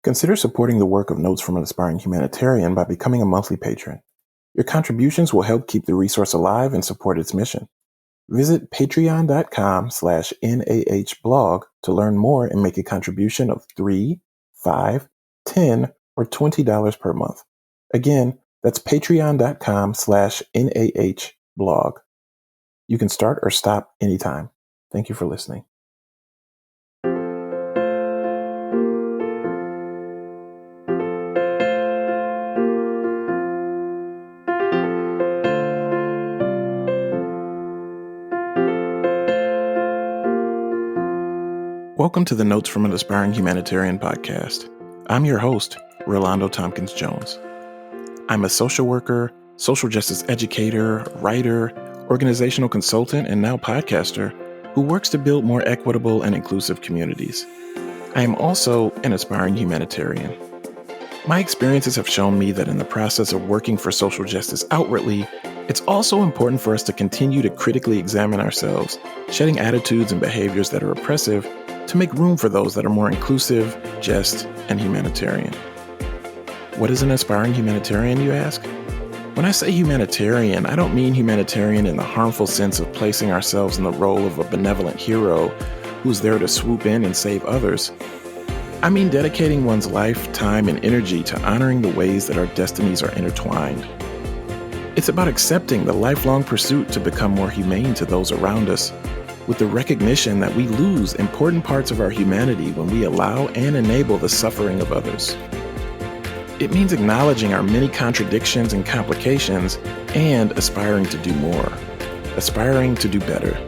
Consider supporting the work of Notes from an Aspiring Humanitarian by becoming a monthly patron. Your contributions will help keep the resource alive and support its mission. Visit patreon.com/NAHblog to learn more and make a contribution of $3, $5, $10, or $20 per month. Again, that's patreon.com/NAHblog. You can start or stop anytime. Thank you for listening. Welcome to the Notes from an Aspiring Humanitarian podcast. I'm your host, Relando Tompkins-Jones. I'm a social worker, social justice educator, writer, organizational consultant, and now podcaster who works to build more equitable and inclusive communities. I am also an aspiring humanitarian. My experiences have shown me that in the process of working for social justice outwardly, it's also important for us to continue to critically examine ourselves, shedding attitudes and behaviors that are oppressive to make room for those that are more inclusive, just, and humanitarian. What is an aspiring humanitarian, you ask? When I say humanitarian, I don't mean humanitarian in the harmful sense of placing ourselves in the role of a benevolent hero who's there to swoop in and save others. I mean dedicating one's life, time, and energy to honoring the ways that our destinies are intertwined. It's about accepting the lifelong pursuit to become more humane to those around us, with the recognition that we lose important parts of our humanity when we allow and enable the suffering of others. It means acknowledging our many contradictions and complications and aspiring to do more, aspiring to do better.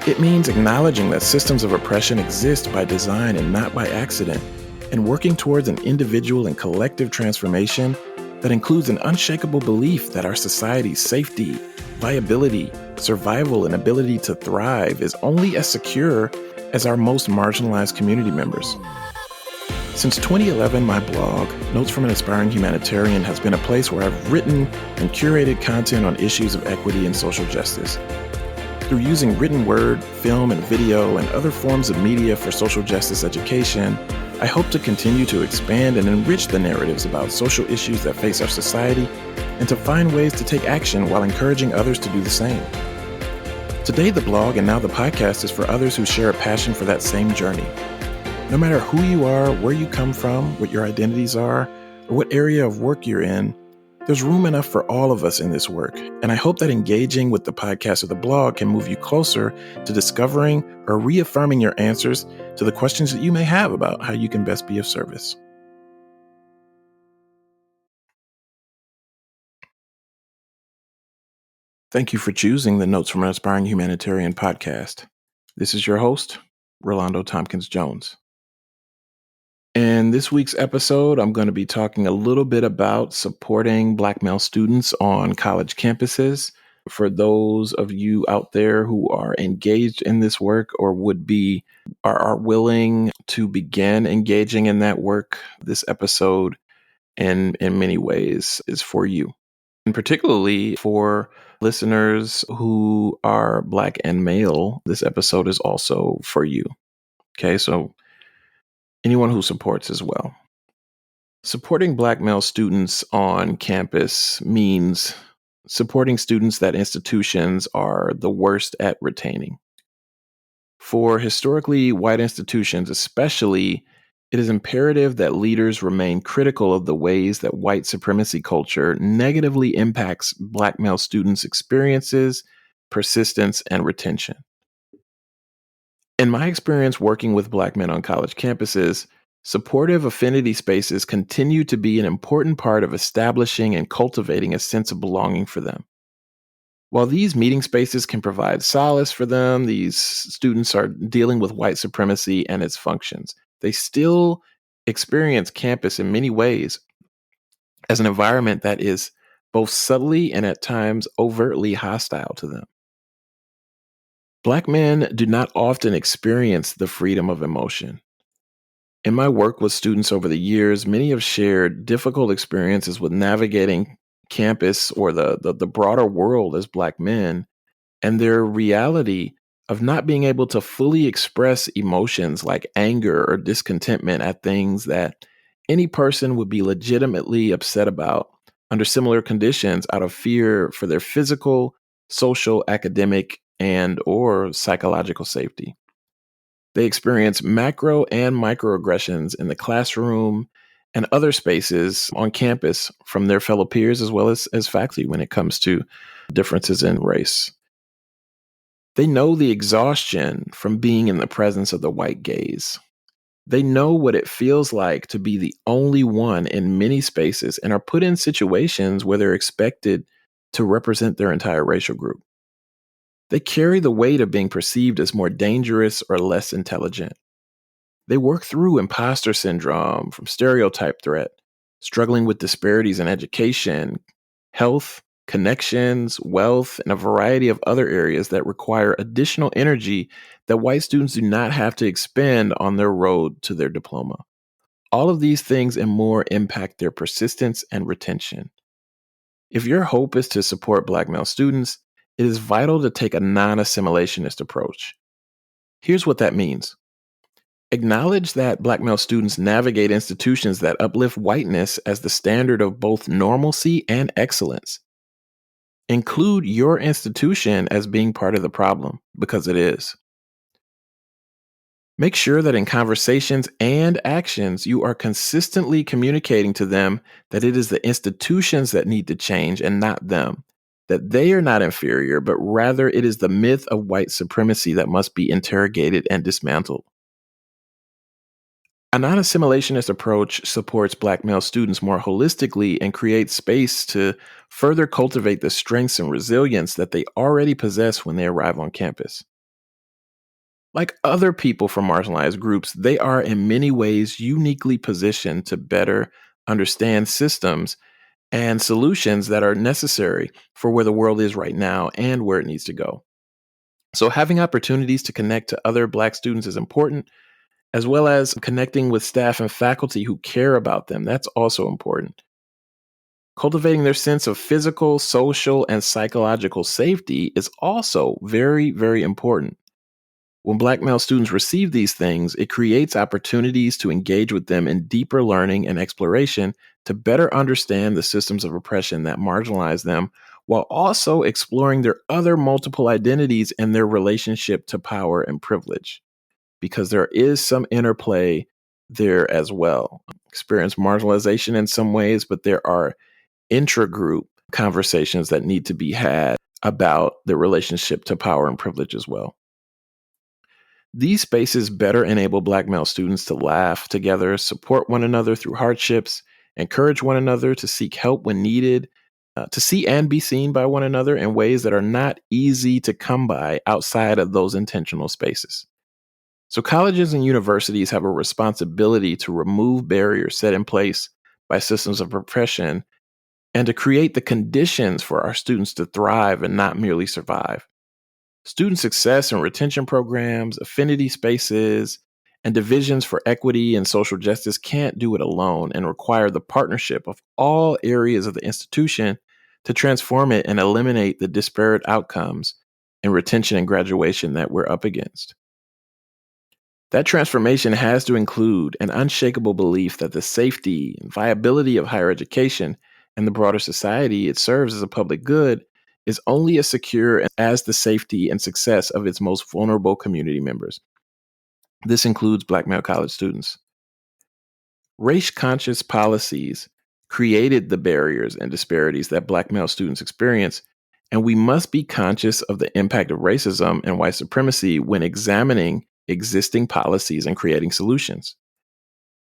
It means acknowledging that systems of oppression exist by design and not by accident, and working towards an individual and collective transformation that includes an unshakable belief that our society's safety, viability, survival, and ability to thrive is only as secure as our most marginalized community members. Since 2011, my blog, Notes from an Aspiring Humanitarian, has been a place where I've written and curated content on issues of equity and social justice. Through using written word, film, and video, and other forms of media for social justice education, I hope to continue to expand and enrich the narratives about social issues that face our society and to find ways to take action while encouraging others to do the same. Today, the blog and now the podcast is for others who share a passion for that same journey. No matter who you are, where you come from, what your identities are, or what area of work you're in, there's room enough for all of us in this work, and I hope that engaging with the podcast or the blog can move you closer to discovering or reaffirming your answers to the questions that you may have about how you can best be of service. Thank you for choosing the Notes from an Aspiring Humanitarian podcast. This is your host, Relando Tompkins-Jones. In this week's episode, I'm going to be talking a little bit about supporting Black male students on college campuses. For those of you out there who are engaged in this work or are willing to begin engaging in that work, this episode in many ways is for you. And particularly for listeners who are Black and male, this episode is also for you. Okay, so anyone who supports as well. Supporting Black male students on campus means supporting students that institutions are the worst at retaining. For historically white institutions, especially, it is imperative that leaders remain critical of the ways that white supremacy culture negatively impacts Black male students' experiences, persistence, and retention. In my experience working with Black men on college campuses, supportive affinity spaces continue to be an important part of establishing and cultivating a sense of belonging for them. While these meeting spaces can provide solace for them, these students are dealing with white supremacy and its functions. They still experience campus in many ways as an environment that is both subtly and at times overtly hostile to them. Black men do not often experience the freedom of emotion. In my work with students over the years, many have shared difficult experiences with navigating campus or the broader world as Black men, and their reality of not being able to fully express emotions like anger or discontentment at things that any person would be legitimately upset about under similar conditions out of fear for their physical, social, academic, and or psychological safety. They experience macro and microaggressions in the classroom and other spaces on campus from their fellow peers as well as faculty when it comes to differences in race. They know the exhaustion from being in the presence of the white gaze. They know what it feels like to be the only one in many spaces and are put in situations where they're expected to represent their entire racial group. They carry the weight of being perceived as more dangerous or less intelligent. They work through imposter syndrome from stereotype threat, struggling with disparities in education, health, connections, wealth, and a variety of other areas that require additional energy that white students do not have to expend on their road to their diploma. All of these things and more impact their persistence and retention. If your hope is to support Black male students, it is vital to take a non assimilationist approach. Here's what that means. Acknowledge that Black male students navigate institutions that uplift whiteness as the standard of both normalcy and excellence. Include your institution as being part of the problem, because it is. Make sure that in conversations and actions, you are consistently communicating to them that it is the institutions that need to change and not them, that they are not inferior, but rather it is the myth of white supremacy that must be interrogated and dismantled. A non assimilationist approach supports Black male students more holistically and creates space to further cultivate the strengths and resilience that they already possess when they arrive on campus. Like other people from marginalized groups, they are in many ways uniquely positioned to better understand systems and solutions that are necessary for where the world is right now and where it needs to go. So, having opportunities to connect to other Black students is important, as well as connecting with staff and faculty who care about them. That's also important. Cultivating their sense of physical, social, and psychological safety is also very, very important. When Black male students receive these things, it creates opportunities to engage with them in deeper learning and exploration to better understand the systems of oppression that marginalize them, while also exploring their other multiple identities and their relationship to power and privilege. Because there is some interplay there as well. Experience marginalization in some ways, but there are intra-group conversations that need to be had about the relationship to power and privilege as well. These spaces better enable Black male students to laugh together, support one another through hardships, encourage one another to seek help when needed, to see and be seen by one another in ways that are not easy to come by outside of those intentional spaces. So, colleges and universities have a responsibility to remove barriers set in place by systems of oppression and to create the conditions for our students to thrive and not merely survive. Student success and retention programs, affinity spaces, and divisions for equity and social justice can't do it alone and require the partnership of all areas of the institution to transform it and eliminate the disparate outcomes in retention and graduation that we're up against. That transformation has to include an unshakable belief that the safety and viability of higher education and the broader society it serves as a public good is only as secure as the safety and success of its most vulnerable community members. This includes Black male college students. Race-conscious policies created the barriers and disparities that Black male students experience, and we must be conscious of the impact of racism and white supremacy when examining existing policies and creating solutions.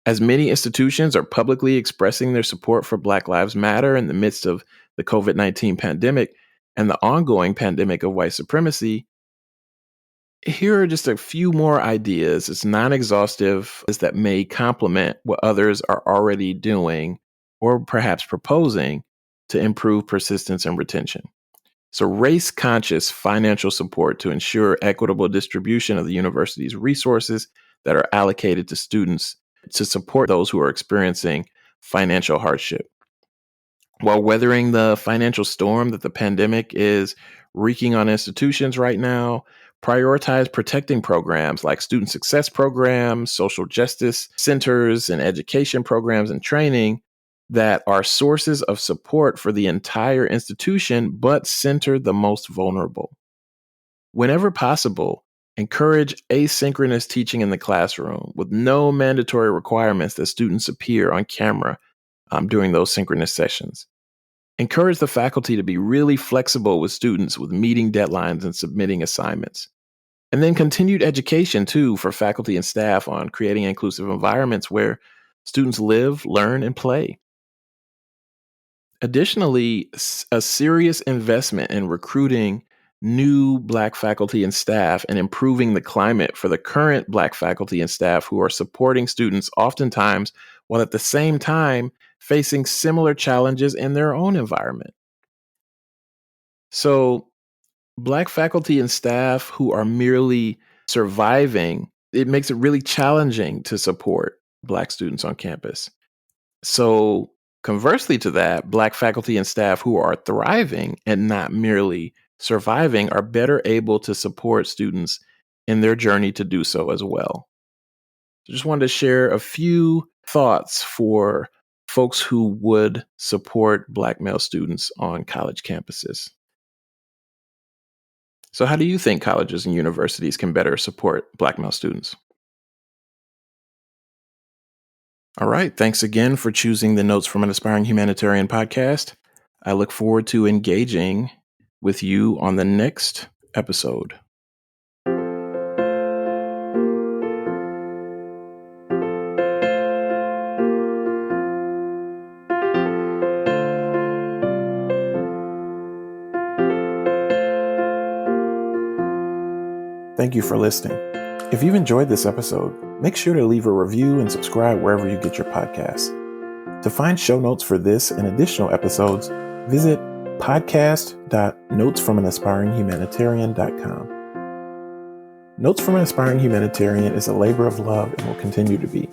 As many institutions are publicly expressing their support for Black Lives Matter in the midst of the COVID-19 pandemic and the ongoing pandemic of white supremacy, here are just a few more ideas. It's non-exhaustive, is that may complement what others are already doing or perhaps proposing to improve persistence and retention. So, race-conscious financial support to ensure equitable distribution of the university's resources that are allocated to students to support those who are experiencing financial hardship. While weathering the financial storm that the pandemic is wreaking on institutions right now, Prioritize protecting programs like student success programs, social justice centers, and education programs and training that are sources of support for the entire institution but center the most vulnerable. Whenever possible, encourage asynchronous teaching in the classroom with no mandatory requirements that students appear on camera during those synchronous sessions. Encourage the faculty to be really flexible with students with meeting deadlines and submitting assignments. And then continued education, too, for faculty and staff on creating inclusive environments where students live, learn, and play. Additionally, a serious investment in recruiting new Black faculty and staff and improving the climate for the current Black faculty and staff who are supporting students oftentimes while at the same time facing similar challenges in their own environment. So, Black faculty and staff who are merely surviving, it makes it really challenging to support Black students on campus. So, conversely to that, Black faculty and staff who are thriving and not merely surviving are better able to support students in their journey to do so as well. So just wanted to share a few thoughts for folks who would support Black male students on college campuses. So, how do you think colleges and universities can better support Black male students? All right. Thanks again for choosing the Notes from an Aspiring Humanitarian podcast. I look forward to engaging with you on the next episode. Thank you for listening. If you've enjoyed this episode, make sure to leave a review and subscribe wherever you get your podcasts. To find show notes for this and additional episodes, visit podcast.notesfromanaspiringhumanitarian.com. Notes from an Aspiring Humanitarian is a labor of love and will continue to be.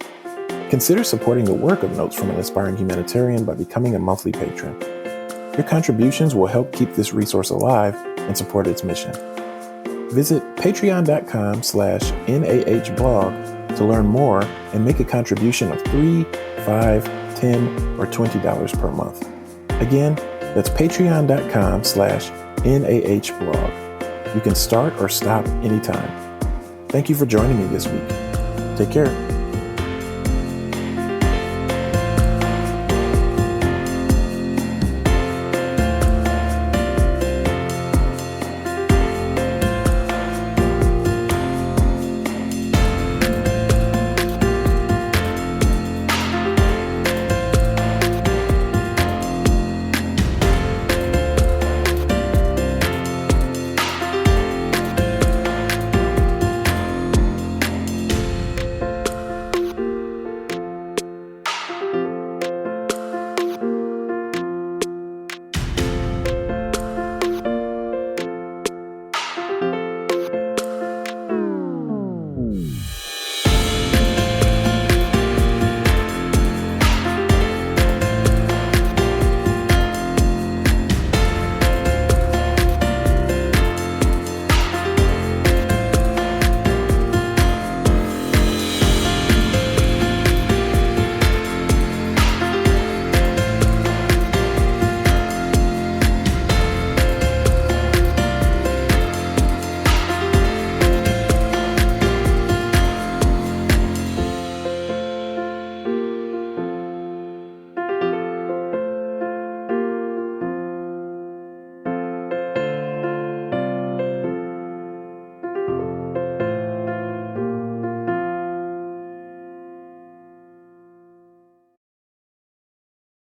Consider supporting the work of Notes from an Aspiring Humanitarian by becoming a monthly patron. Your contributions will help keep this resource alive and support its mission. Visit patreon.com/NAHblog to learn more and make a contribution of $3, $5, $10, or $20 per month. Again, that's patreon.com/NAHblog. You can start or stop anytime. Thank you for joining me this week. Take care.